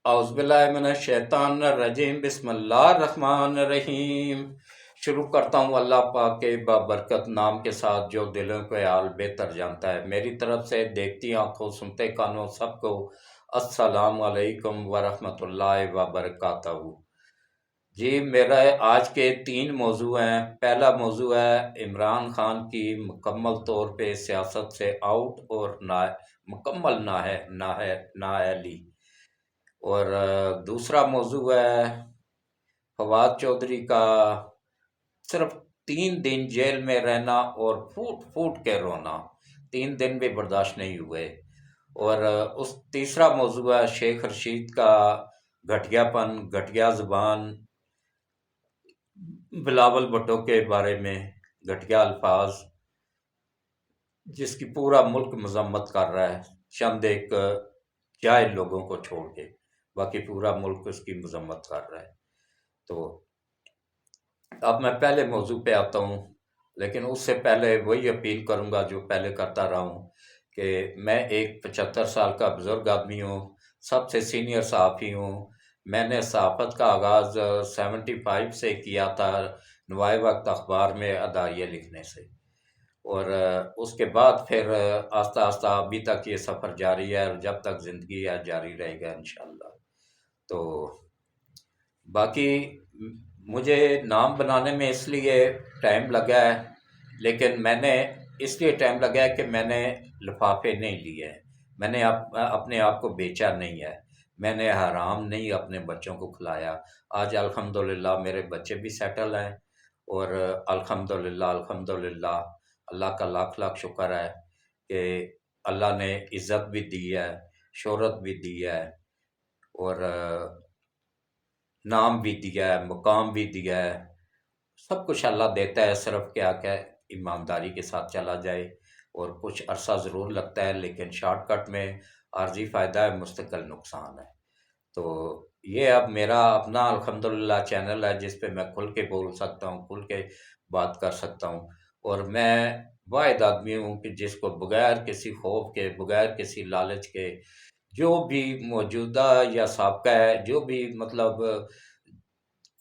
اعوذ باللہ من الشیطان الرجیم بسم اللہ الرحمن الرحیم۔ شروع کرتا ہوں اللہ پاک کے بابرکت نام کے ساتھ جو دلوں کے حال بہتر جانتا ہے۔ میری طرف سے دیکھتی آنکھوں سنتے کانوں سب کو السلام علیکم ورحمۃ اللہ وبرکاتہ۔ جی میرا آج کے 3 موضوع ہیں۔ پہلا موضوع ہے عمران خان کی مکمل طور پہ سیاست سے آؤٹ اور مکمل نااہلی، اور دوسرا موضوع ہے فواد چودھری کا صرف 3 دن جیل میں رہنا اور پھوٹ پھوٹ کے رونا، 3 دن بھی برداشت نہیں ہوئے۔ اور تیسرا موضوع ہے شیخ رشید کا گھٹیا پن، گھٹیا زبان، بلاول بھٹو کے بارے میں گھٹیا الفاظ، جس کی پورا ملک مذمت کر رہا ہے، چند ایک جاہل لوگوں کو چھوڑ کے باقی پورا ملک اس کی مذمت کر رہا ہے۔ تو اب میں پہلے موضوع پہ آتا ہوں، لیکن اس سے پہلے وہی اپیل کروں گا جو پہلے کرتا رہا ہوں کہ میں ایک 75 سال کا بزرگ آدمی ہوں، سب سے سینئر صحافی ہوں۔ میں نے صحافت کا آغاز 75 سے کیا تھا، نوائے وقت اخبار میں اداریہ لکھنے سے، اور اس کے بعد پھر آہستہ آہستہ ابھی تک یہ سفر جاری ہے، اور جب تک زندگی ہے جاری رہے گا انشاءاللہ۔ تو باقی مجھے نام بنانے میں اس لیے ٹائم لگا ہے، لیکن میں نے اس لیے ٹائم لگا ہے کہ میں نے لفافے نہیں لیے، میں نے اپنے آپ کو بیچا نہیں ہے، میں نے حرام نہیں اپنے بچوں کو کھلایا۔ آج الحمدللہ میرے بچے بھی سیٹل ہیں، اور الحمدللہ اللہ کا لاکھ لاکھ شکر ہے کہ اللہ نے عزت بھی دی ہے، شہرت بھی دی ہے، اور نام بھی دیا ہے، مقام بھی دیا ہے۔ سب کچھ اللہ دیتا ہے، صرف کیا کہ ایمانداری کے ساتھ چلا جائے، اور کچھ عرصہ ضرور لگتا ہے، لیکن شارٹ کٹ میں عارضی فائدہ ہے، مستقل نقصان ہے۔ تو یہ اب میرا اپنا الحمدللہ چینل ہے جس پہ میں کھل کے بول سکتا ہوں، کھل کے بات کر سکتا ہوں، اور میں واحد آدمی ہوں کہ جس کو بغیر کسی خوف کے، بغیر کسی لالچ کے، جو بھی موجودہ یا سابقہ ہے، جو بھی مطلب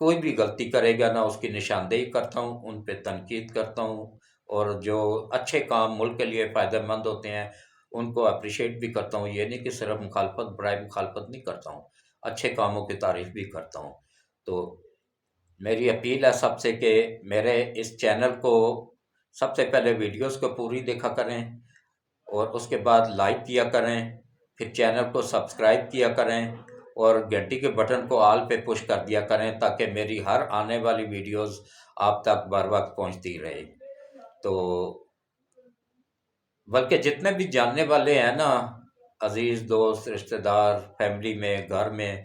کوئی بھی غلطی کرے گا نا، اس کی نشاندہی کرتا ہوں، ان پہ تنقید کرتا ہوں، اور جو اچھے کام ملک کے لیے فائدہ مند ہوتے ہیں ان کو اپریشیٹ بھی کرتا ہوں۔ یہ نہیں کہ صرف مخالفت برائے مخالفت نہیں کرتا ہوں، اچھے کاموں کی تعریف بھی کرتا ہوں۔ تو میری اپیل ہے سب سے کہ میرے اس چینل کو سب سے پہلے ویڈیوز کو پوری دیکھا کریں، اور اس کے بعد لائک کیا کریں، پھر چینل کو سبسکرائب کیا کریں، اور گھنٹی کے بٹن کو آل پہ پش کر دیا کریں تاکہ میری ہر آنے والی ویڈیوز آپ تک بر وقت پہنچتی رہے۔ تو بلکہ جتنے بھی جاننے والے ہیں نا، عزیز دوست، رشتہ دار، فیملی میں، گھر میں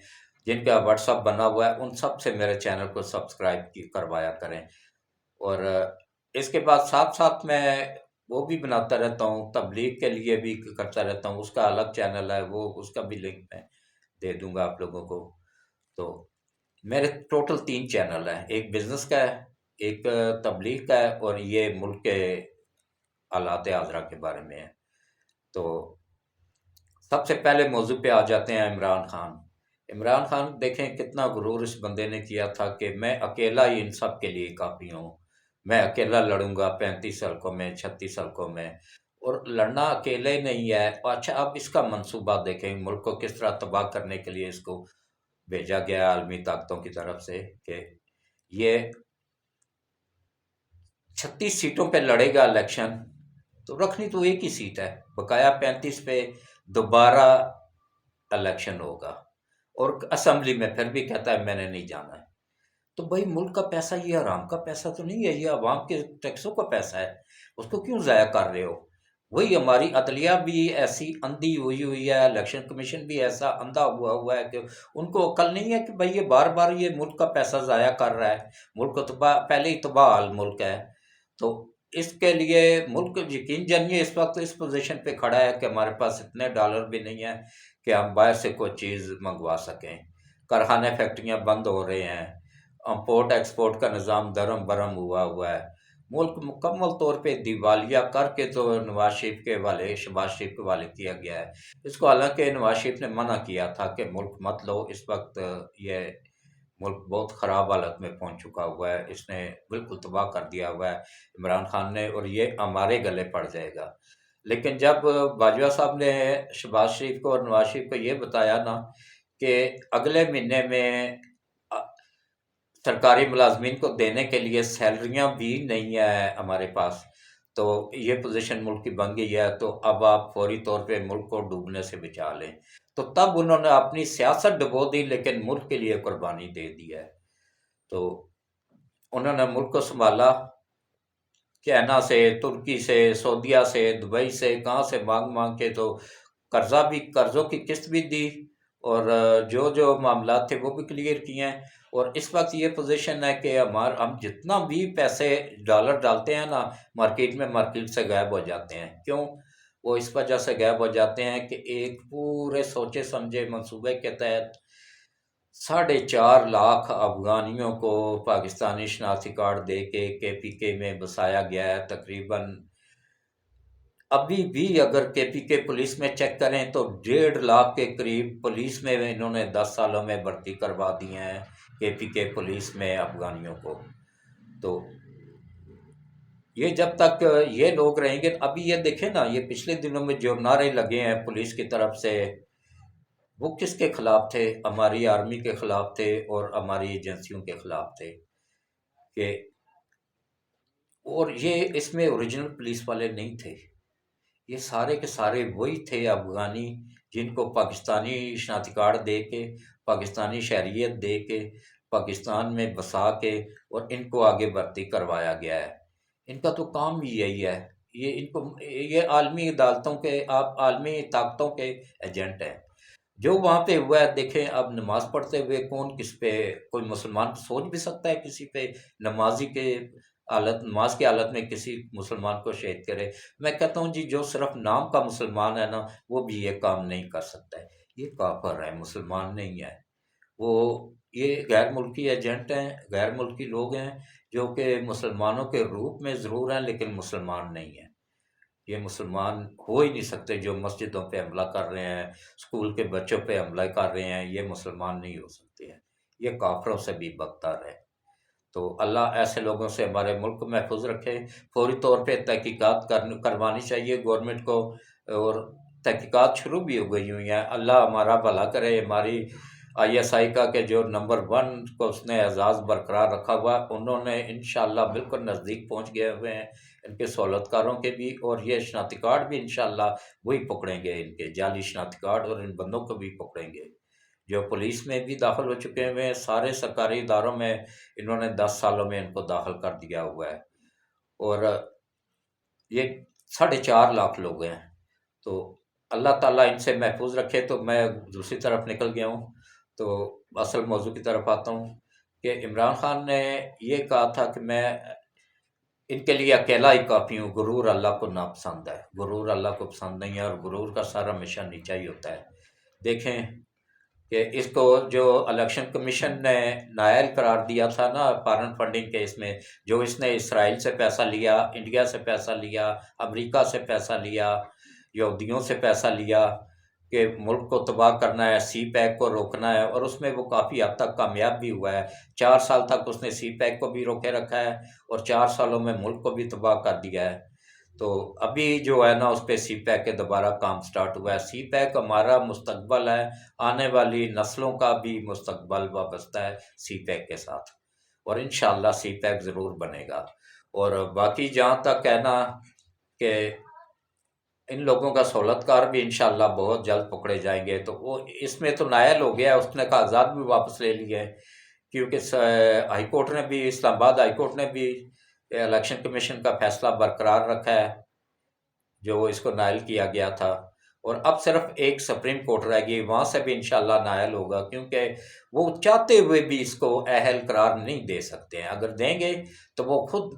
جن کا واٹس ایپ بنا ہوا ہے، ان سب سے میرے چینل کو سبسکرائب کروایا کریں۔ اور اس کے بعد ساتھ ساتھ میں وہ بھی بناتا رہتا ہوں، تبلیغ کے لیے بھی کرتا رہتا ہوں، اس کا الگ چینل ہے، وہ اس کا بھی لنک میں دے دوں گا آپ لوگوں کو۔ تو میرے ٹوٹل 3 چینل ہیں، ایک بزنس کا ہے، ایک تبلیغ کا ہے، اور یہ ملک کے حالات حاضرہ کے بارے میں ہے۔ تو سب سے پہلے موضوع پہ آ جاتے ہیں عمران خان۔ عمران خان دیکھیں کتنا غرور اس بندے نے کیا تھا کہ میں اکیلا ہی ان سب کے لیے کافی ہوں، میں اکیلا لڑوں گا 35 حلقوں میں، 36 حلقوں میں، اور لڑنا اکیلے نہیں ہے۔ اچھا اب اس کا منصوبہ دیکھیں، ملک کو کس طرح تباہ کرنے کے لیے اس کو بھیجا گیا عالمی طاقتوں کی طرف سے کہ یہ 36 سیٹوں پہ لڑے گا الیکشن، تو رکھنی تو ایک ہی سیٹ ہے، بقایا 35 پہ دوبارہ الیکشن ہوگا، اور اسمبلی میں پھر بھی کہتا ہے میں نے نہیں جانا ہے۔ تو بھائی ملک کا پیسہ یہ حرام کا پیسہ تو نہیں ہے، یہ عوام کے ٹیکسوں کا پیسہ ہے، اس کو کیوں ضائع کر رہے ہو؟ وہی ہماری عدلیہ بھی ایسی اندھی ہوئی ہے، الیکشن کمیشن بھی ایسا اندھا ہوا ہے کہ ان کو عقل نہیں ہے کہ بھائی یہ بار بار یہ ملک کا پیسہ ضائع کر رہا ہے، ملک کو تباہ، پہلے ہی تباہ حال ملک ہے۔ تو اس کے لیے ملک یقین جانیے اس وقت اس پوزیشن پہ کھڑا ہے کہ ہمارے پاس اتنے ڈالر بھی نہیں ہیں کہ ہم باہر سے کوئی چیز منگوا سکیں، کارخانے فیکٹریاں بند ہو رہے ہیں، امپورٹ ایکسپورٹ کا نظام درم برم ہوا ہے، ملک مکمل طور پہ دیوالیہ کر کے تو نواز شریف کے حوالے شہباز شریف کے حوالے کیا گیا ہے اس کو، حالانکہ نواز شریف نے منع کیا تھا کہ ملک مت لو، اس وقت یہ ملک بہت خراب حالت میں پہنچ چکا ہوا ہے، اس نے بالکل تباہ کر دیا ہوا ہے عمران خان نے، اور یہ ہمارے گلے پڑ جائے گا۔ لیکن جب باجوہ صاحب نے شہباز شریف کو اور نواز شریف کو یہ بتایا نا کہ اگلے مہینے میں سرکاری ملازمین کو دینے کے لیے سیلریاں بھی نہیں ہیں ہمارے پاس، تو یہ پوزیشن ملک کی بن گئی ہے، تو اب آپ فوری طور پہ ملک کو ڈوبنے سے بچا لیں، تو تب انہوں نے اپنی سیاست ڈبو دی لیکن ملک کے لیے قربانی دے دی ہے۔ تو انہوں نے ملک کو سنبھالا، چائنا سے، ترکی سے، سعودیہ سے، دبئی سے، کہاں سے مانگ مانگ کے، تو قرضوں کی قسط بھی دی، اور جو معاملات تھے وہ بھی کلیئر کیے ہیں۔ اور اس وقت یہ پوزیشن ہے کہ ہم جتنا بھی پیسے ڈالر ڈالتے ہیں نا مارکیٹ میں، مارکیٹ سے غائب ہو جاتے ہیں۔ کیوں؟ وہ اس وجہ سے غائب ہو جاتے ہیں کہ ایک پورے سوچے سمجھے منصوبے کے تحت 4.5 لاکھ افغانیوں کو پاکستانی شناختی کارڈ دے کے پی کے میں بسایا گیا ہے۔ تقریباً ابھی بھی اگر کے پی کے پولیس میں چیک کریں تو 1.5 لاکھ کے قریب پولیس میں انہوں نے 10 سالوں میں بھرتی کروا دی ہیں، کے پی کے پولیس میں افغانیوں کو۔ تو یہ جب تک یہ لوگ رہیں گے، ابھی یہ دیکھیں نا، یہ پچھلے دنوں میں جو نعرے لگے ہیں پولیس کی طرف سے، وہ کس کے خلاف تھے؟ ہماری آرمی کے خلاف تھے اور ہماری ایجنسیوں کے خلاف تھے کہ، اور یہ اس میں اوریجنل پولیس والے نہیں تھے، یہ سارے کے سارے وہی تھے افغانی جن کو پاکستانی شناختی کارڈ دے کے، پاکستانی شہریت دے کے، پاکستان میں بسا کے، اور ان کو آگے بھرتی کروایا گیا ہے۔ ان کا تو کام ہی یہی ہے، یہ عالمی عدالتوں کے، آپ عالمی طاقتوں کے ایجنٹ ہیں۔ جو وہاں پہ ہوا ہے دیکھیں، اب نماز پڑھتے ہوئے کون کس پہ، کوئی مسلمان سوچ بھی سکتا ہے کسی پہ نماز کی حالت میں کسی مسلمان کو شہید کرے؟ میں کہتا ہوں جی، جو صرف نام کا مسلمان ہے نا، وہ بھی یہ کام نہیں کر سکتا ہے، یہ کافر ہے، مسلمان نہیں ہے وہ، یہ غیر ملکی ایجنٹ ہیں، غیر ملکی لوگ ہیں جو کہ مسلمانوں کے روپ میں ضرور ہیں لیکن مسلمان نہیں ہیں۔ یہ مسلمان ہو ہی نہیں سکتے، جو مسجدوں پہ حملہ کر رہے ہیں، اسکول کے بچوں پہ حملہ کر رہے ہیں، یہ مسلمان نہیں ہو سکتے ہیں، یہ کافروں سے بھی بدتر ہے۔ تو اللہ ایسے لوگوں سے ہمارے ملک کو محفوظ رکھے۔ فوری طور پہ تحقیقات کروانی چاہیے گورنمنٹ کو، اور تحقیقات شروع بھی ہو گئی ہوئی ہیں۔ اللہ ہمارا بھلا کرے، ہماری آئی ایس آئی کا کہ جو نمبر 1 کو اس نے اعزاز برقرار رکھا ہوا، انہوں نے انشاءاللہ بالکل نزدیک پہنچ گئے ہوئے ہیں، ان کے سہولت کاروں کے بھی، اور یہ شناختی کارڈ بھی انشاءاللہ وہی پکڑیں گے، ان کے جعلی شناختی کارڈ، اور ان بندوں کو بھی پکڑیں گے جو پولیس میں بھی داخل ہو چکے ہوئے ہیں، سارے سرکاری اداروں میں انہوں نے 10 سالوں میں ان کو داخل کر دیا ہوا ہے، اور یہ 4.5 لاکھ لوگ ہیں۔ تو اللہ تعالیٰ ان سے محفوظ رکھے۔ تو میں دوسری طرف نکل گیا ہوں، تو اصل موضوع کی طرف آتا ہوں کہ عمران خان نے یہ کہا تھا کہ میں ان کے لیے اکیلا ہی کافی ہوں، غرور اللہ کو ناپسند ہے، غرور اللہ کو پسند نہیں ہے، اور غرور کا سارا ہمیشہ نیچا ہی ہوتا ہے۔ دیکھیں کہ اس کو جو الیکشن کمیشن نے نائل قرار دیا تھا نا فارن فنڈنگ کے، اس میں جو اس نے اسرائیل سے پیسہ لیا، انڈیا سے پیسہ لیا، امریکہ سے پیسہ لیا، یہودیوں سے پیسہ لیا کہ ملک کو تباہ کرنا ہے، سی پیک کو روکنا ہے، اور اس میں وہ کافی حد تک کامیاب بھی ہوا ہے۔ 4 سال تک اس نے سی پیک کو بھی روکے رکھا ہے، اور 4 سالوں میں ملک کو بھی تباہ کر دیا ہے۔ تو ابھی جو ہے نا اس پہ سی پیک کے دوبارہ کام سٹارٹ ہوا ہے۔ سی پیک ہمارا مستقبل ہے، آنے والی نسلوں کا بھی مستقبل وابستہ ہے سی پیک کے ساتھ، اور انشاءاللہ سی پیک ضرور بنے گا۔ اور باقی جہاں تک ہے نا کہ ان لوگوں کا سہولت کار بھی انشاءاللہ بہت جلد پکڑے جائیں گے، تو وہ اس میں تو نائل ہو گیا، اس نے کاغذات بھی واپس لے لیے ہیں، کیونکہ ہائی کورٹ نے بھی، اسلام آباد ہائی کورٹ نے بھی الیکشن کمیشن کا فیصلہ برقرار رکھا ہے جو اس کو نائل کیا گیا تھا، اور اب صرف ایک سپریم کورٹ رہ گئی، وہاں سے بھی انشاءاللہ نائل ہوگا، کیونکہ وہ چاہتے ہوئے بھی اس کو اہل قرار نہیں دے سکتے ہیں، اگر دیں گے تو وہ خود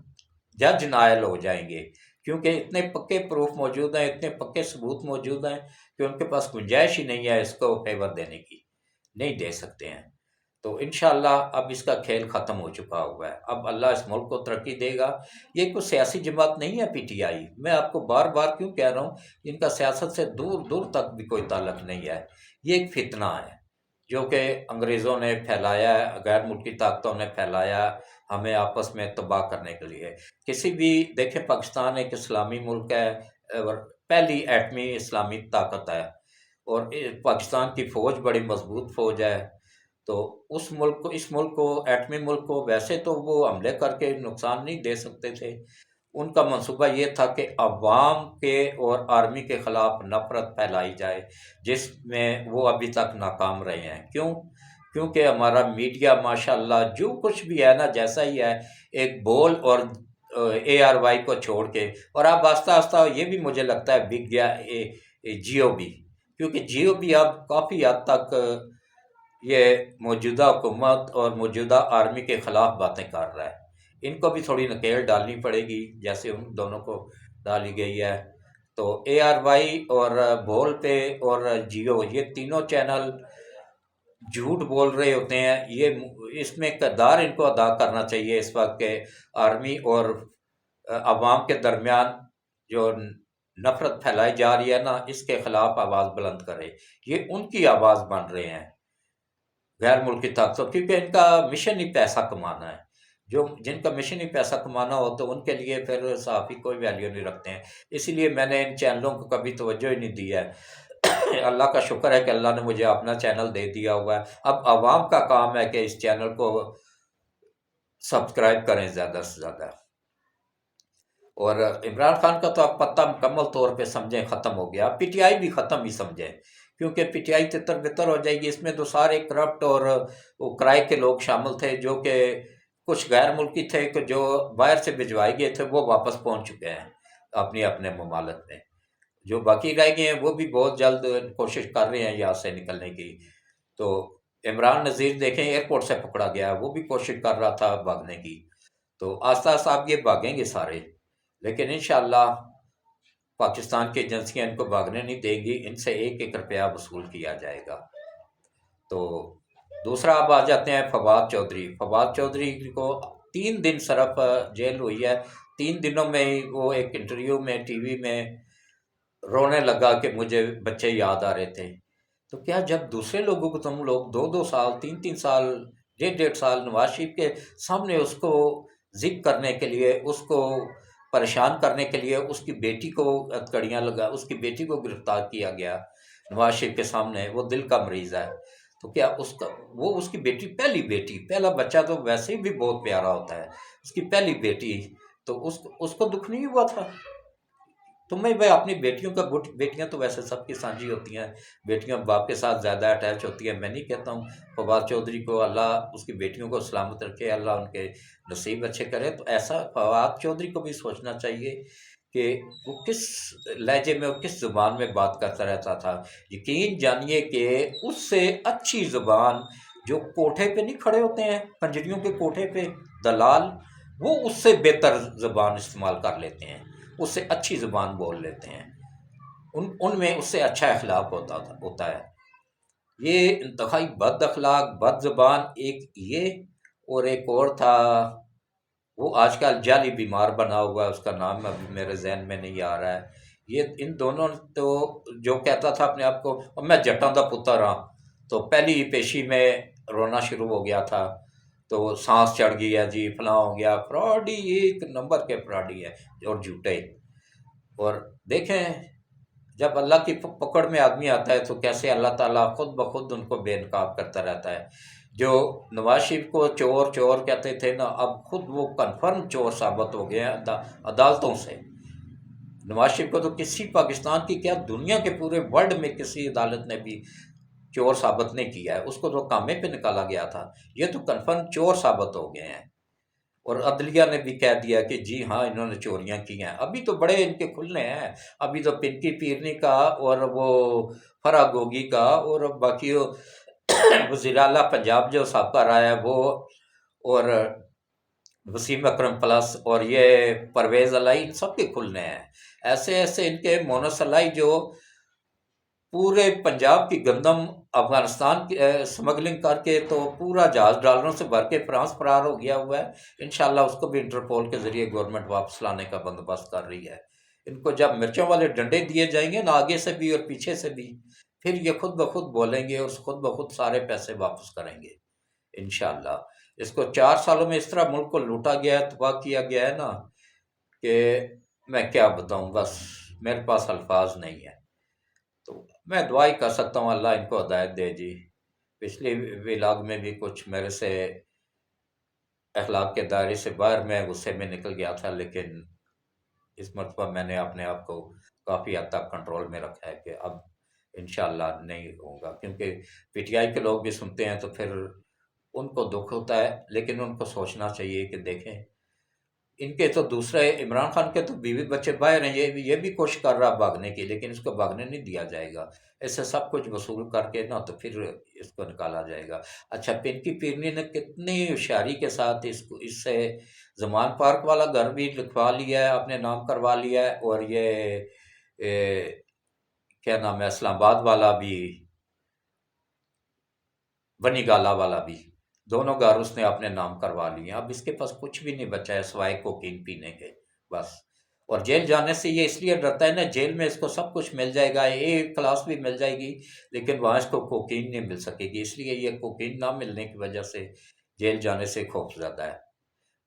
جج نائل ہو جائیں گے، کیونکہ اتنے پکے پروف موجود ہیں، اتنے پکے ثبوت موجود ہیں کہ ان کے پاس گنجائش ہی نہیں ہے اس کو فیور دینے کی، نہیں دے سکتے ہیں۔ تو انشاءاللہ اب اس کا کھیل ختم ہو چکا ہوا ہے، اب اللہ اس ملک کو ترقی دے گا۔ یہ کوئی سیاسی جماعت نہیں ہے پی ٹی آئی، میں آپ کو بار بار کیوں کہہ رہا ہوں، ان کا سیاست سے دور دور تک بھی کوئی تعلق نہیں ہے، یہ ایک فتنہ ہے جو کہ انگریزوں نے پھیلایا ہے، غیر ملکی طاقتوں نے پھیلایا ہے، ہمیں آپس میں تباہ کرنے کے لیے۔ کسی بھی دیکھیں، پاکستان ایک اسلامی ملک ہے، اور پہلی ایٹمی اسلامی طاقت ہے، اور پاکستان کی فوج بڑی مضبوط فوج ہے۔ تو اس ملک کو ایٹمی ملک کو ویسے تو وہ حملے کر کے نقصان نہیں دے سکتے تھے، ان کا منصوبہ یہ تھا کہ عوام کے اور آرمی کے خلاف نفرت پھیلائی جائے، جس میں وہ ابھی تک ناکام رہے ہیں۔ کیونکہ ہمارا میڈیا ماشاءاللہ جو کچھ بھی ہے نا، جیسا ہی ہے، ایک بول اور اے آر وائی کو چھوڑ کے، اور اب آہستہ آہستہ یہ بھی مجھے لگتا ہے بک گیا جیو بھی، کیونکہ جیو بھی اب کافی حد تک یہ موجودہ حکومت اور موجودہ آرمی کے خلاف باتیں کر رہا ہے۔ ان کو بھی تھوڑی نکیل ڈالنی پڑے گی، جیسے ان دونوں کو ڈالی گئی ہے۔ تو اے آر وائی اور بول پہ اور جیو، یہ تینوں چینل جھوٹ بول رہے ہوتے ہیں، یہ اس میں کردار ان کو ادا کرنا چاہیے اس وقت کے آرمی اور عوام کے درمیان جو نفرت پھیلائی جا رہی ہے نا، اس کے خلاف آواز بلند کرے۔ یہ ان کی آواز بن رہے ہیں غیر ملکی طاقتوں، کیونکہ ان کا مشن ہی پیسہ کمانا ہے۔ جن کا مشن ہی پیسہ کمانا ہو تو ان کے لیے پھر صحافی کوئی ویلیو نہیں رکھتے ہیں۔ اسی لیے میں نے ان چینلوں کو کبھی توجہ ہی نہیں دی ہے۔ اللہ کا شکر ہے کہ اللہ نے مجھے اپنا چینل دے دیا ہوا ہے، اب عوام کا کام ہے کہ اس چینل کو سبسکرائب کریں زیادہ سے زیادہ۔ اور عمران خان کا تو اب پتہ مکمل طور پہ سمجھیں ختم ہو گیا، پی ٹی آئی بھی ختم ہی سمجھیں، کیونکہ پی ٹی آئی تتر بتر ہو جائے گی۔ اس میں تو سارے کرپٹ اور وہ کرائے کے لوگ شامل تھے، جو کہ کچھ غیر ملکی تھے کہ جو باہر سے بھجوائے گئے تھے، وہ واپس پہنچ چکے ہیں اپنے ممالک میں۔ جو باقی رہ گئے ہیں وہ بھی بہت جلد کوشش کر رہے ہیں یہاں سے نکلنے کی۔ تو عمران نذیر دیکھیں ایئرپورٹ سے پکڑا گیا، وہ بھی کوشش کر رہا تھا بھاگنے کی۔ تو آہستہ آہستہ اب یہ بھاگیں گے سارے، لیکن انشاءاللہ پاکستان کی ایجنسیاں ان کو بھاگنے نہیں دیں گی، ان سے ایک ایک روپیہ وصول کیا جائے گا۔ تو دوسرا اب آ جاتے ہیں فواد چودھری۔ فواد چودھری کو 3 دن صرف جیل ہوئی ہے، 3 دنوں میں ہی وہ ایک انٹرویو میں ٹی وی میں رونے لگا کہ مجھے بچے یاد آ رہے تھے۔ تو کیا جب دوسرے لوگوں کو تم لوگ 2 سال 3 سال 1.5 سال نواز شریف کے سامنے اس کو ذکر کرنے کے لیے، اس کو پریشان کرنے کے لیے، اس کی بیٹی کو ہتھکڑیاں لگا، اس کی بیٹی کو گرفتار کیا گیا نواز شریف کے سامنے، وہ دل کا مریض ہے، تو کیا اس کی بیٹی، پہلا بچہ تو ویسے ہی بھی بہت پیارا ہوتا ہے، اس کی پہلی بیٹی، تو اس کو دکھ نہیں ہوا تھا؟ تمہیں بھائی اپنی بیٹیاں تو ویسے سب کی سانجھی ہوتی ہیں، بیٹیاں باپ کے ساتھ زیادہ اٹیچ ہوتی ہیں۔ میں نہیں کہتا ہوں فواد چودھری کو اللہ اس کی بیٹیوں کو سلامت رکھے، اللہ ان کے نصیب اچھے کرے، تو ایسا فواد چودھری کو بھی سوچنا چاہیے کہ وہ کس لہجے میں اور کس زبان میں بات کرتا رہتا تھا۔ یقین جانیے کہ اس سے اچھی زبان جو کوٹھے پہ نہیں کھڑے ہوتے ہیں، کنجریوں کے کوٹھے پہ دلال، وہ اس سے بہتر زبان استعمال کر لیتے ہیں، اس سے اچھی زبان بول لیتے ہیں، ان میں اس سے اچھا اخلاق ہوتا ہے۔ یہ انتہائی بد اخلاق، بد زبان، ایک یہ اور ایک اور تھا، وہ آج کل جعلی بیمار بنا ہوا ہے، اس کا نام ابھی میرے ذہن میں نہیں آ رہا ہے۔ یہ ان دونوں تو جو کہتا تھا اپنے آپ کو میں جٹاں دا پتر ہاں، تو پہلی ہی پیشی میں رونا شروع ہو گیا تھا، تو سانس چڑھ گئی ہے جی، فلاں ہو گیا، فراڈی، ایک نمبر کے فراڈی ہے اور جھوٹے۔ اور دیکھیں جب اللہ کی پکڑ میں آدمی آتا ہے تو کیسے اللہ تعالیٰ خود بخود ان کو بے نقاب کرتا رہتا ہے۔ جو نواز شریف کو چور چور کہتے تھے نا، اب خود وہ کنفرم چور ثابت ہو گئے ہیں عدالتوں سے۔ نواز شریف کو تو کسی پاکستان کی کیا دنیا کے پورے ورلڈ میں کسی عدالت نے بھی چور ثابت نہیں کیا ہے، اس کو تو کامے پہ نکالا گیا تھا، یہ تو کنفرم چور ثابت ہو گئے ہیں۔ اور عدلیہ نے بھی کہہ دیا کہ جی ہاں انہوں نے چوریاں کی ہیں۔ ابھی تو بڑے ان کے کھلنے ہیں، ابھی تو پنکی پیرنی کا اور وہ فرا گوگی کا اور باقی وزیر اعلیٰ پنجاب جو سابقہ رہا ہے وہ، اور وسیم اکرم پلس، اور یہ پرویز الہی، سب کے کھلنے ہیں۔ ایسے ان کے مونس الہی جو پورے پنجاب کی گندم افغانستان کی سمگلنگ کر کے تو پورا جہاز ڈالروں سے بھر کے فرانس فرار ہو گیا ہوا ہے۔ انشاءاللہ اس کو بھی انٹرپول کے ذریعے گورنمنٹ واپس لانے کا بندوبست کر رہی ہے۔ ان کو جب مرچوں والے ڈنڈے دیے جائیں گے نا آگے سے بھی اور پیچھے سے بھی، پھر یہ خود بخود بولیں گے اور خود بخود سارے پیسے واپس کریں گے انشاءاللہ۔ اس کو 4 سالوں میں اس طرح ملک کو لوٹا گیا ہے، تباہ کیا گیا ہے نا کہ میں کیا بتاؤں، بس میرے پاس الفاظ نہیں ہے۔ تو میں دعا ہی کر سکتا ہوں اللہ ان کو ہدایت دے جی۔ پچھلی ولاگ میں بھی کچھ میرے سے اخلاق کے دائرے سے باہر میں غصے میں نکل گیا تھا، لیکن اس مرتبہ میں نے اپنے آپ کو کافی حد تک کنٹرول میں رکھا ہے کہ اب انشاءاللہ نہیں ہوگا، کیونکہ پی ٹی آئی کے لوگ بھی سنتے ہیں تو پھر ان کو دکھ ہوتا ہے، لیکن ان کو سوچنا چاہیے کہ دیکھیں ان کے تو دوسرے عمران خان کے تو بیوی بچے باہر ہیں، یہ بھی کوشش کر رہا بھاگنے کی، لیکن اس کو بھاگنے نہیں دیا جائے گا۔ ایسے سب کچھ وصول کر کے نا تو پھر اس کو نکالا جائے گا۔ اچھا پنکی پیرنی نے کتنی ہوشیاری کے ساتھ اس سے زمان پارک والا گھر بھی لکھوا لیا ہے، اپنے نام کروا لیا ہے، اور یہ کیا نام ہے اسلام آباد والا بھی، بنی گالا والا بھی، دونوں گھر اس نے اپنے نام کروا لیے۔ اب اس کے پاس کچھ بھی نہیں بچا ہے سوائے کوکین پینے کے بس۔ اور جیل جانے سے یہ اس لیے ڈرتا ہے نا، جیل میں اس کو سب کچھ مل جائے گا، ایک کلاس بھی مل جائے گی، لیکن وہاں اس کو کوکین نہیں مل سکے گی، اس لیے یہ کوکین نہ ملنے کی وجہ سے جیل جانے سے خوف زیادہ ہے۔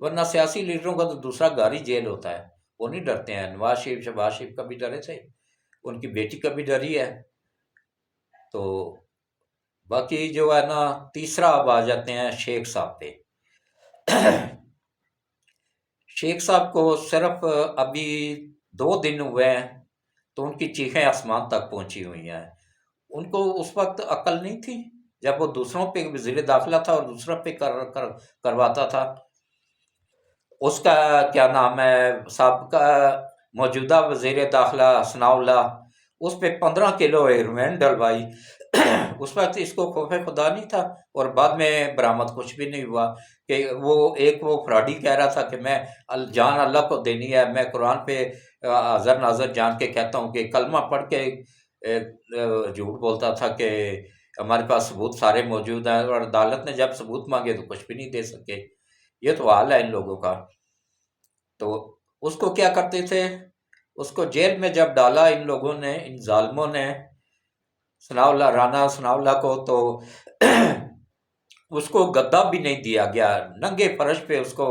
ورنہ سیاسی لیڈروں کا تو دوسرا گھر ہی جیل ہوتا ہے، وہ نہیں ڈرتے ہیں۔ نواز شریف شہباز شریف کا بھی ڈرے تھے، ان کی بیٹی کا بھی ڈری ہے۔ تو باقی جو ہے نا تیسرا اب آ جاتے ہیں شیخ صاحب پہ۔ شیخ صاحب کو صرف ابھی 2 دن ہوئے ہیں تو ان کی چیخیں آسمان تک پہنچی ہوئی ہیں۔ ان کو اس وقت عقل نہیں تھی جب وہ دوسروں پہ وزیر داخلہ تھا اور دوسروں پہ کرواتا تھا۔ اس کا کیا نام ہے سابقہ موجودہ وزیر داخلہ ثناء اللہ، اس پہ 15 کلو ہیروین ڈلوائی۔ اس وقت اس کو خوف خدا نہیں تھا، اور بعد میں برآمد کچھ بھی نہیں ہوا کہ وہ فراڈی کہہ رہا تھا کہ میں جان اللہ کو دینی ہے، میں قرآن پہ حاضر ناظر جان کے کہتا ہوں کہ کلمہ پڑھ کے جھوٹ بولتا تھا کہ ہمارے پاس ثبوت سارے موجود ہیں، اور عدالت نے جب ثبوت مانگے تو کچھ بھی نہیں دے سکے۔ یہ تو حال ہے ان لوگوں کا۔ تو اس کو کیا کرتے تھے، اس کو جیل میں جب ڈالا ان لوگوں نے، ان ظالموں نے ثناء اللہ رانا ثناء اللہ کو، تو اس کو گدا بھی نہیں دیا گیا، ننگے فرش پہ اس کو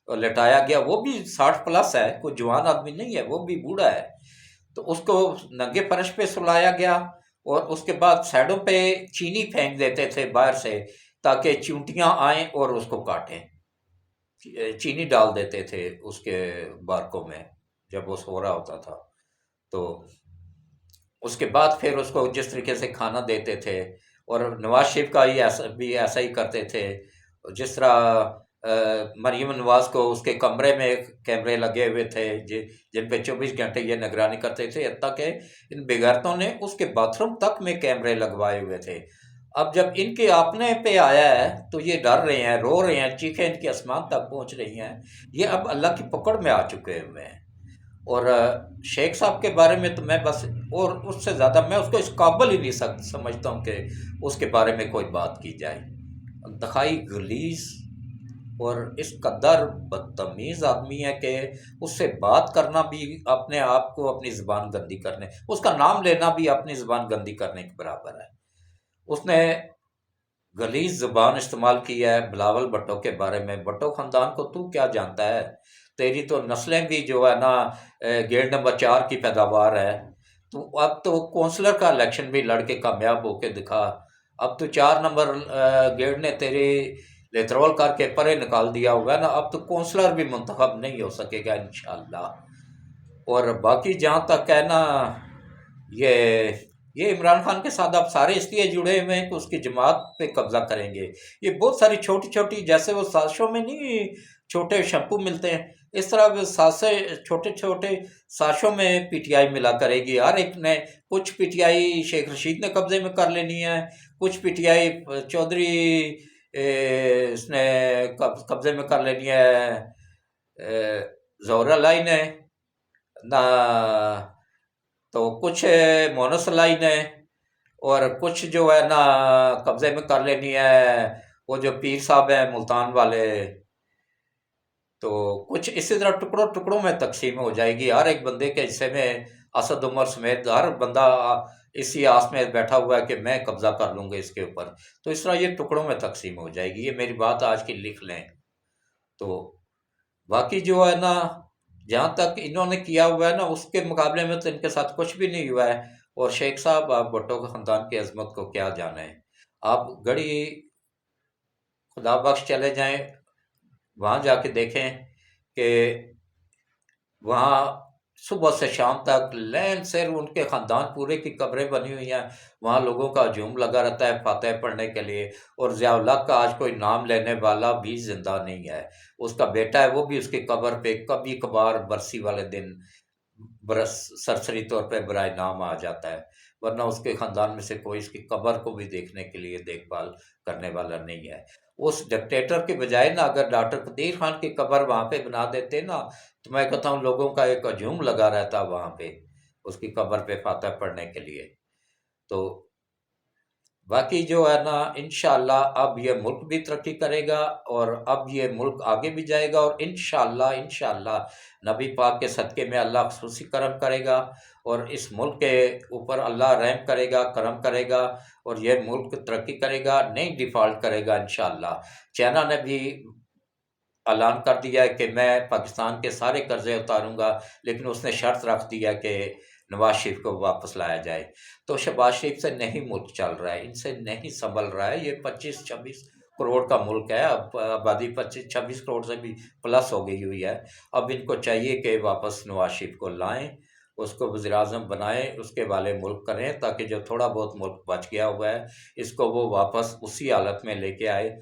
لٹایا گیا۔ وہ بھی 60+ ہے، کوئی جوان آدمی نہیں ہے، وہ بھی بوڑھا ہے، تو اس کو ننگے فرش پہ سلایا گیا، اور اس کے بعد سائڈوں پہ چینی پھینک دیتے تھے باہر سے تاکہ چونٹیاں آئیں اور اس کو کاٹیں۔ چینی ڈال دیتے تھے اس کے بارکوں میں جب وہ سو رہا ہوتا تھا۔ تو اس کے بعد پھر اس کو جس طریقے سے کھانا دیتے تھے، اور نواز شریف کا بھی ایسا ہی کرتے تھے، جس طرح مریم نواز کو اس کے کمرے میں کیمرے لگے ہوئے تھے جن پہ 24 گھنٹے یہ نگرانی کرتے تھے، حتیٰ کہ ان بےغیرتوں نے اس کے باتھ روم تک میں کیمرے لگوائے ہوئے تھے۔ اب جب ان کے اپنے پہ آیا ہے تو یہ ڈر رہے ہیں، رو رہے ہیں، چیخیں ان کی آسمان تک پہنچ رہی ہیں، یہ اب اللہ کی پکڑ میں آ چکے ہوئے ہیں۔ اور شیخ صاحب کے بارے میں تو میں بس، اور اس سے زیادہ میں اس کو اس قابل ہی نہیں سمجھتا ہوں کہ اس کے بارے میں کوئی بات کی جائے۔ انتہائی غلیظ اور اس قدر بدتمیز آدمی ہے کہ اس سے بات کرنا بھی اپنے آپ کو اپنی زبان گندی کرنے، اس کا نام لینا بھی اپنی زبان گندی کرنے کے برابر ہے۔ اس نے غلیظ زبان استعمال کی ہے بلاول بھٹو کے بارے میں۔ بھٹو خاندان کو تو کیا جانتا ہے، تیری تو نسلیں بھی جو ہے نا گیٹ نمبر 4 کی پیداوار ہے۔ تو اب تو کونسلر کا الیکشن بھی لڑ کے کامیاب ہو کے دکھا، اب تو 4 نمبر گیٹ نے تیری لیترول کر کے پرے نکال دیا ہوگا نا، اب تو کونسلر بھی منتخب نہیں ہو سکے گا انشاءاللہ۔ اور باقی جہاں تک ہے نا یہ عمران خان کے ساتھ اب سارے اس لیے جڑے ہوئے ہیں کہ اس کی جماعت پہ قبضہ کریں گے۔ یہ بہت ساری چھوٹی چھوٹی، جیسے وہ سازشوں میں نہیں چھوٹے شیمپو ملتے ہیں، اس طرح چھوٹے چھوٹے سازشوں میں پی ٹی آئی ملا کرے گی۔ ہر ایک نے، کچھ P T I Sheikh Rashid نے قبضے میں کر لینی ہے، کچھ پی ٹی آئی چودھری اس نے قبضے میں کر لینی ہے ظہور علائی نے نہ، تو کچھ مونس علائی نے، اور کچھ جو ہے نا قبضے میں کر لینی ہے وہ جو پیر صاحب ہیں ملتان والے، تو کچھ اسی طرح ٹکڑوں ٹکڑوں میں تقسیم ہو جائے گی، ہر ایک بندے کے حصے میں اسد عمر سمیت ہر بندہ اسی آس میں بیٹھا ہوا ہے کہ میں قبضہ کر لوں گا اس کے اوپر، تو اس طرح یہ ٹکڑوں میں تقسیم ہو جائے گی، یہ میری بات آج کی لکھ لیں۔ تو باقی جو ہے نا جہاں تک انہوں نے کیا ہوا ہے نا اس کے مقابلے میں تو ان کے ساتھ کچھ بھی نہیں ہوا ہے، اور شیخ صاحب آپ بھٹو کے خاندان کی عظمت کو کیا جانا ہے، آپ گڑی خدا بخش چلے جائیں وہاں جا کے دیکھیں کہ وہاں صبح سے شام تک لین سیر ان کے خاندان پورے کی قبریں بنی ہوئی ہیں، وہاں لوگوں کا ہجوم لگا رہتا ہے فاتح پڑھنے کے لیے، اور ضیاء الحق کا آج کوئی نام لینے والا بھی زندہ نہیں ہے، اس کا بیٹا ہے وہ بھی اس کی قبر پہ کبھی کبھار برسی والے دن برس سرسری طور پہ برائے نام آ جاتا ہے، ورنہ اس کے خاندان میں سے کوئی اس کی قبر کو بھی دیکھنے کے لیے دیکھ بھال کرنے والا نہیں ہے۔ اس ڈکٹیٹر کے بجائے نا اگر ڈاکٹر قدیر خان کی قبر وہاں پہ بنا دیتے نا تو میں کہتا ہوں لوگوں کا ایک ہجوم لگا رہتا وہاں پہ اس کی قبر پہ فاتح پڑھنے کے لیے۔ تو باقی جو ہے نا انشاءاللہ اب یہ ملک بھی ترقی کرے گا، اور اب یہ ملک آگے بھی جائے گا، اور انشاءاللہ نبی پاک کے صدقے میں اللہ خصوصی کرم کرے گا، اور اس ملک کے اوپر اللہ رحم کرے گا، کرم کرے گا، اور یہ ملک ترقی کرے گا، نہیں ڈیفالٹ کرے گا انشاءاللہ۔ چائنا نے بھی اعلان کر دیا ہے کہ میں پاکستان کے سارے قرضے اتاروں گا، لیکن اس نے شرط رکھ دیا کہ نواز شریف کو واپس لایا جائے، تو شہباز شریف سے نہیں ملک چل رہا ہے، ان سے نہیں سنبھل رہا ہے، یہ 25-26 کروڑ کا ملک ہے، اب آبادی 25-26 کروڑ سے بھی پلس ہو گئی ہوئی ہے، اب ان کو چاہیے کہ واپس نواز شریف کو لائیں، اس کو وزیر اعظم بنائیں، اس کے والے ملک کریں، تاکہ جو تھوڑا بہت ملک بچ گیا ہوا ہے اس کو وہ واپس اسی حالت میں لے کے آئے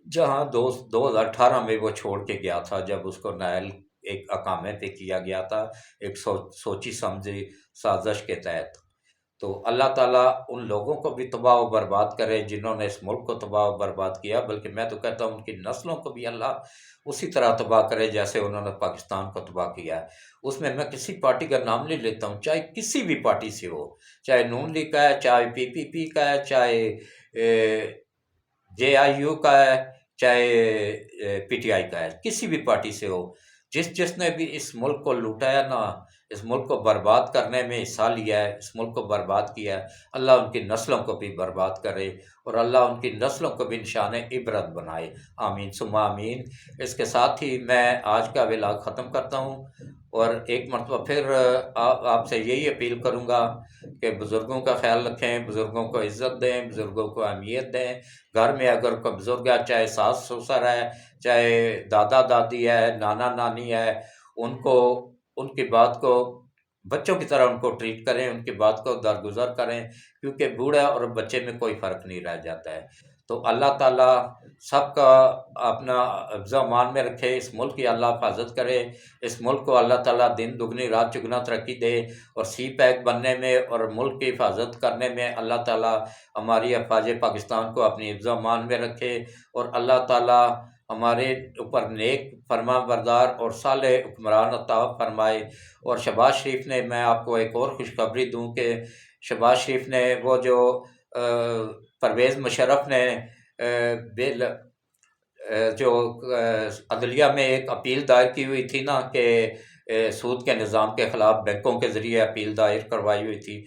جہاں 2018 میں وہ چھوڑ کے گیا تھا، جب اس کو نائل ایک اقامے پہ کیا گیا تھا ایک سوچی سمجھی سازش کے تحت۔ تو اللہ تعالیٰ ان لوگوں کو بھی تباہ و برباد کرے جنہوں نے اس ملک کو تباہ و برباد کیا، بلکہ میں تو کہتا ہوں ان کی نسلوں کو بھی اللہ اسی طرح تباہ کرے جیسے انہوں نے پاکستان کو تباہ کیا ہے۔ اس میں کسی پارٹی کا نام نہیں لیتا ہوں، چاہے کسی بھی پارٹی سے ہو، چاہے نون لیگ کا ہے، چاہے پی کا ہے، چاہے JIU کا ہے، چاہے PTI کا ہے، کسی بھی پارٹی سے ہو، جس نے بھی اس ملک کو لوٹایا نا، اس ملک کو برباد کرنے میں حصہ لیا ہے، اس ملک کو برباد کیا ہے، اللہ ان کی نسلوں کو بھی برباد کرے، اور اللہ ان کی نسلوں کو بھی نشان عبرت بنائے، آمین ثم آمین۔ اس کے ساتھ ہی میں آج کا ولاگ ختم کرتا ہوں، اور ایک مرتبہ پھر آپ سے یہی اپیل کروں گا کہ بزرگوں کا خیال رکھیں، بزرگوں کو عزت دیں، بزرگوں کو اہمیت دیں، گھر میں اگر کوئی بزرگ ہے، چاہے ساس سسر ہے، چاہے دادا دادی ہے، نانا نانی ہے، ان کی بات کو بچوں کی طرح ان کو ٹریٹ کریں، ان کی بات کو درگزر کریں، کیونکہ بوڑھا اور بچے میں کوئی فرق نہیں رہ جاتا ہے۔ تو اللہ تعالیٰ سب کا اپنا حفظ و امان میں رکھے، اس ملک کی اللہ حفاظت کرے، اس ملک کو اللہ تعالیٰ دن دگنی رات چگنا ترقی دے، اور C-PAC بننے میں اور ملک کی حفاظت کرنے میں اللہ تعالیٰ ہماری افواج پاکستان کو اپنی حفظ و امان میں رکھے، اور اللہ تعالیٰ ہمارے اوپر نیک فرما بردار اور صالح حکمران عطا فرمائے۔ اور شہباز شریف نے، میں آپ کو ایک اور خوشخبری دوں کہ شہباز شریف نے وہ جو پرویز مشرف نے جو عدلیہ میں ایک اپیل دائر کی ہوئی تھی نا کہ سود کے نظام کے خلاف بینکوں کے ذریعے اپیل دائر کروائی ہوئی تھی،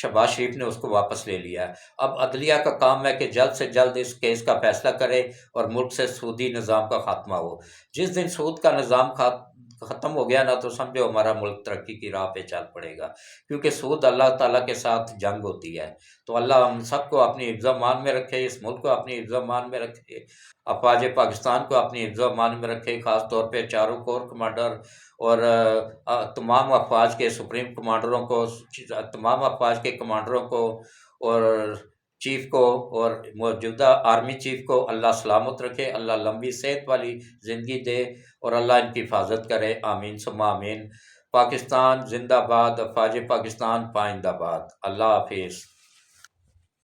شہباز شریف نے اس کو واپس لے لیا ہے۔ اب عدلیہ کا کام ہے کہ جلد سے جلد اس کیس کا فیصلہ کرے اور ملک سے سودی نظام کا خاتمہ ہو۔ جس دن سود کا نظام ختم ہو گیا نا تو سمجھو ہمارا ملک ترقی کی راہ پہ چل پڑے گا، کیونکہ سود اللہ تعالیٰ کے ساتھ جنگ ہوتی ہے۔ تو اللہ ہم سب کو اپنی حفظ و امان میں رکھے، اس ملک کو اپنی حفظ و امان میں رکھے، افواج پاکستان کو اپنی حفظ و امان میں رکھے، خاص طور پہ چاروں کور کمانڈر اور تمام افواج کے سپریم کمانڈروں کو، تمام افواج کے کمانڈروں کو اور چیف کو اور موجودہ آرمی چیف کو اللہ سلامت رکھے، اللہ لمبی صحت والی زندگی دے، اور اللہ ان کی حفاظت کرے، آمین ثم آمین۔ پاکستان زندہ باد، افواج پاکستان پائندہ باد۔ اللہ حافظ۔